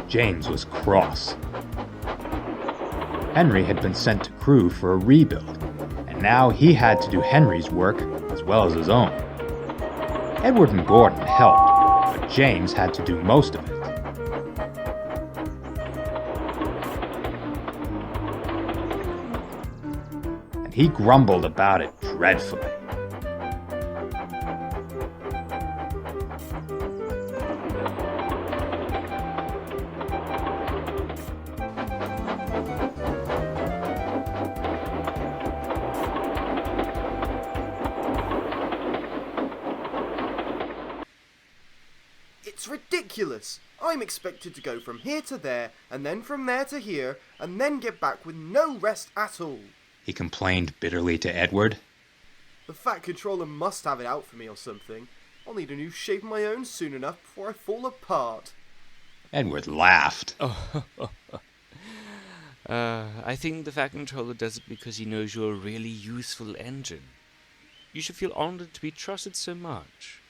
James was cross. Henry had been sent to crew for a rebuild, and now he had to do Henry's work as well as his own. Edward and Gordon helped, but James had to do most of it. And he grumbled about it dreadfully. It's ridiculous! I'm expected to go from here to there, and then from there to here, and then get back with no rest at all. He complained bitterly to Edward. The Fat Controller must have it out for me or something. I'll need a new shape of my own soon enough before I fall apart. Edward laughed. I think the Fat Controller does it because he knows you're a really useful engine. You should feel honored to be trusted so much.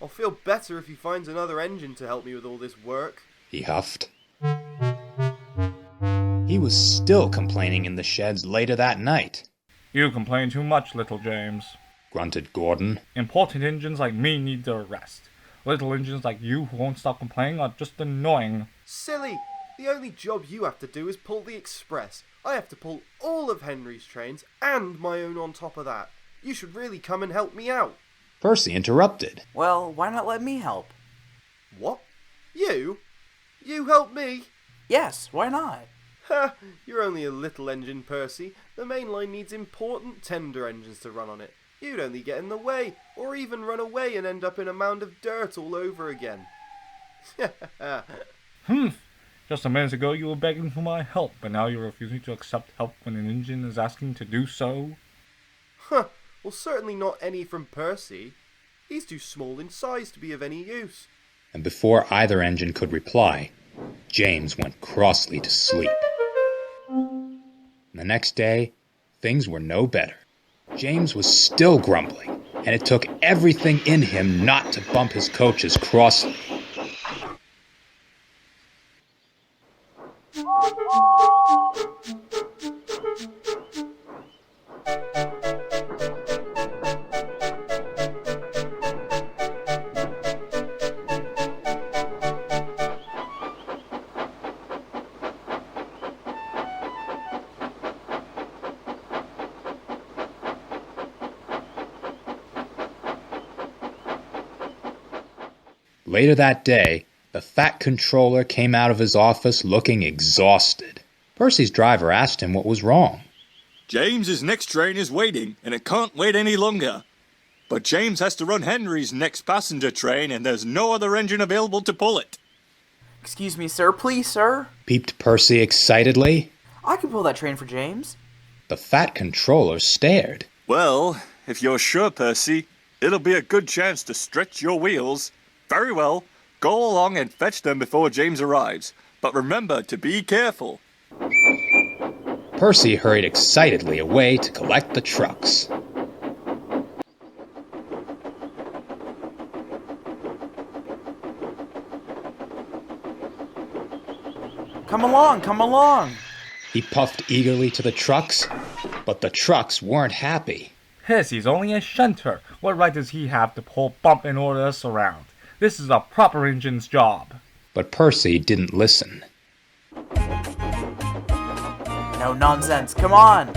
I'll feel better if he finds another engine to help me with all this work. He huffed. He was still complaining in the sheds later that night. You complain too much, little James, grunted Gordon. Important engines like me need their rest. Little engines like you who won't stop complaining are just annoying. Silly! The only job you have to do is pull the express. I have to pull all of Henry's trains and my own on top of that. You should really come and help me out. Percy interrupted. Well, why not let me help? What? You? You help me? Yes, why not? Ha! You're only a little engine, Percy. The main line needs important tender engines to run on it. You'd only get in the way, or even run away and end up in a mound of dirt all over again. Just a minute ago you were begging for my help, but now you're refusing to accept help when an engine is asking to do so? Well, certainly not any from Percy. He's too small in size to be of any use. And before either engine could reply, James went crossly to sleep. And the next day, things were no better. James was still grumbling, and it took everything in him not to bump his coaches crossly. Later that day, the Fat Controller came out of his office looking exhausted. Percy's driver asked him what was wrong. James's next train is waiting, and it can't wait any longer. But James has to run Henry's next passenger train, and there's no other engine available to pull it. Excuse me, sir. Please, sir. Peeped Percy excitedly. I can pull that train for James. The Fat Controller stared. Well, if you're sure, Percy, it'll be a good chance to stretch your wheels. Very well. Go along and fetch them before James arrives. But remember to be careful. Percy hurried excitedly away to collect the trucks. Come along, come along. He puffed eagerly to the trucks, but the trucks weren't happy. Percy's only a shunter. What right does he have to pull bump and order us around? This is a proper engine's job. But Percy didn't listen. No nonsense, come on.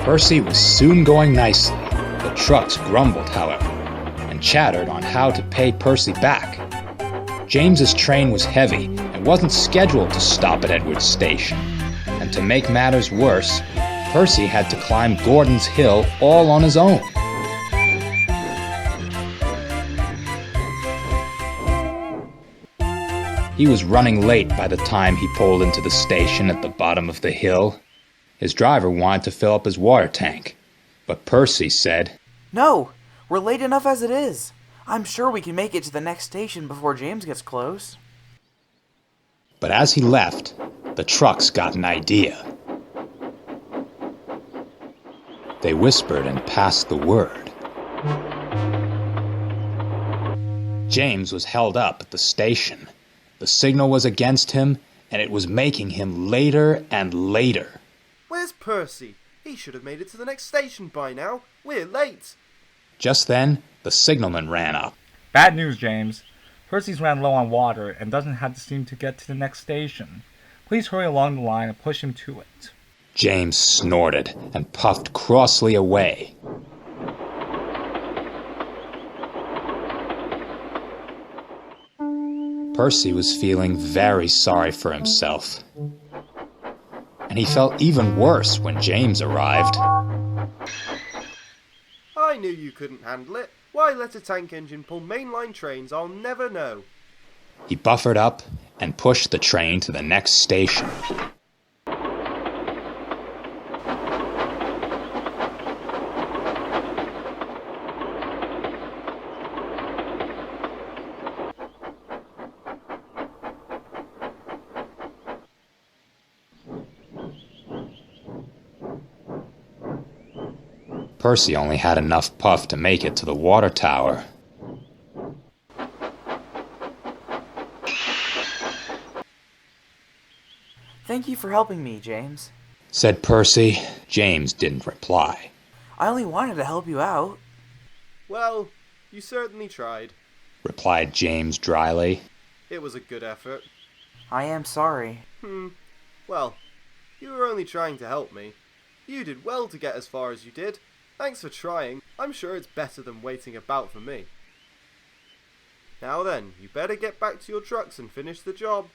Percy was soon going nicely. The trucks grumbled, however, and chattered on how to pay Percy back. James's train was heavy and wasn't scheduled to stop at Edward's station. And to make matters worse, Percy had to climb Gordon's Hill all on his own. He was running late by the time he pulled into the station at the bottom of the hill. His driver wanted to fill up his water tank, but Percy said, No, we're late enough as it is. I'm sure we can make it to the next station before James gets close. But as he left, the trucks got an idea. They whispered and passed the word. James was held up at the station. The signal was against him, and it was making him later and later. Where's Percy? He should have made it to the next station by now. We're late. Just then, the signalman ran up. Bad news, James. Percy's ran low on water and doesn't have the steam to get to the next station. Please hurry along the line and push him to it. James snorted and puffed crossly away. Percy was feeling very sorry for himself. And he felt even worse when James arrived. I knew you couldn't handle it. Why let a tank engine pull mainline trains? I'll never know. He buffered up and pushed the train to the next station. Percy only had enough puff to make it to the water tower. Thank you for helping me, James. Said Percy. James didn't reply. I only wanted to help you out. Well, you certainly tried. Replied James dryly. It was a good effort. I am sorry. Well, you were only trying to help me. You did well to get as far as you did. Thanks for trying. I'm sure it's better than waiting about for me. Now then, you better get back to your trucks and finish the job.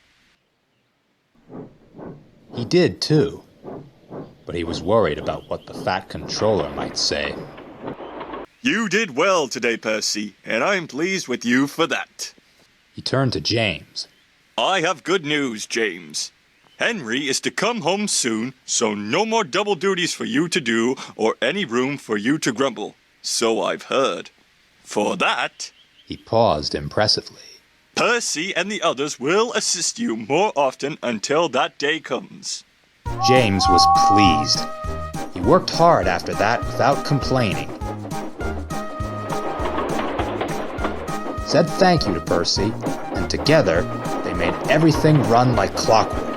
He did too. But he was worried about what the fat controller might say. You did well today, Percy, and I'm pleased with you for that. He turned to James. I have good news, James. Henry is to come home soon, so no more double duties for you to do or any room for you to grumble. So I've heard. For that, He paused impressively. Percy and the others will assist you more often until that day comes. James was pleased. He worked hard after that without complaining. Said thank you to Percy, and together they made everything run like clockwork.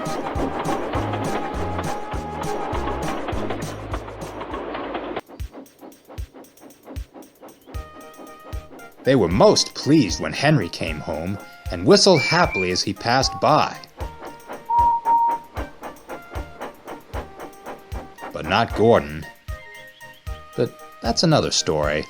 They were most pleased when Henry came home and whistled happily as he passed by. But not Gordon. But that's another story.